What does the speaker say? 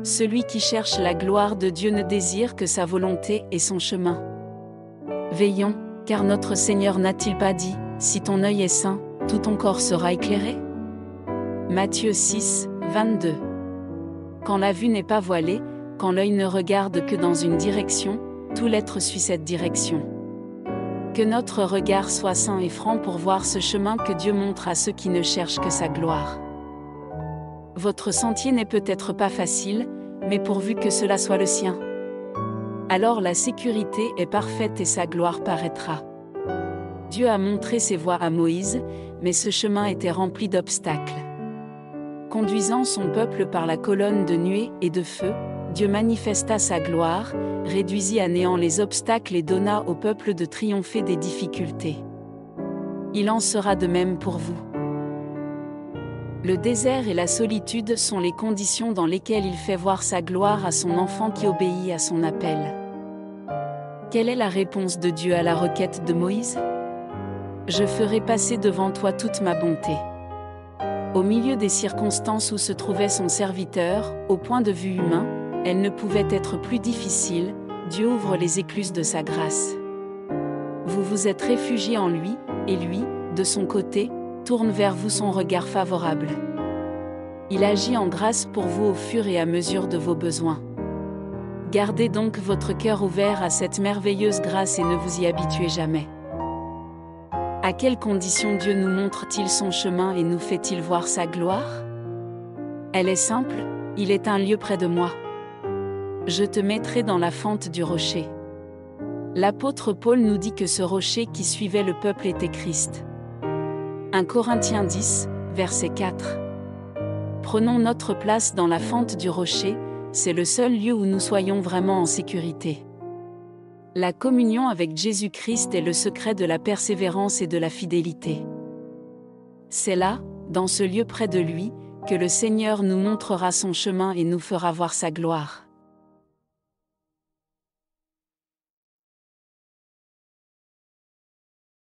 Celui qui cherche la gloire de Dieu ne désire que sa volonté et son chemin. Veillons, car notre Seigneur n'a-t-il pas dit, « Si ton œil est sain, tout ton corps sera éclairé » Matthieu 6, 22. Quand la vue n'est pas voilée, quand l'œil ne regarde que dans une direction, tout l'être suit cette direction. Que notre regard soit sain et franc pour voir ce chemin que Dieu montre à ceux qui ne cherchent que sa gloire. Votre sentier n'est peut-être pas facile, mais pourvu que cela soit le sien. Alors la sécurité est parfaite et sa gloire paraîtra. Dieu a montré ses voies à Moïse, mais ce chemin était rempli d'obstacles. Conduisant son peuple par la colonne de nuée et de feu, Dieu manifesta sa gloire, réduisit à néant les obstacles et donna au peuple de triompher des difficultés. Il en sera de même pour vous. Le désert et la solitude sont les conditions dans lesquelles il fait voir sa gloire à son enfant qui obéit à son appel. Quelle est la réponse de Dieu à la requête de Moïse ? Je ferai passer devant toi toute ma bonté. Au milieu des circonstances où se trouvait son serviteur, au point de vue humain, elle ne pouvait être plus difficile, Dieu ouvre les écluses de sa grâce. Vous vous êtes réfugiés en lui, et lui, de son côté, tourne vers vous son regard favorable. Il agit en grâce pour vous au fur et à mesure de vos besoins. Gardez donc votre cœur ouvert à cette merveilleuse grâce et ne vous y habituez jamais. À quelles conditions Dieu nous montre-t-il son chemin et nous fait-il voir sa gloire ? Elle est simple, il est un lieu près de moi. Je te mettrai dans la fente du rocher. L'apôtre Paul nous dit que ce rocher qui suivait le peuple était Christ. 1 Corinthiens 10, verset 4. Prenons notre place dans la fente du rocher, c'est le seul lieu où nous soyons vraiment en sécurité. La communion avec Jésus-Christ est le secret de la persévérance et de la fidélité. C'est là, dans ce lieu près de lui, que le Seigneur nous montrera son chemin et nous fera voir sa gloire.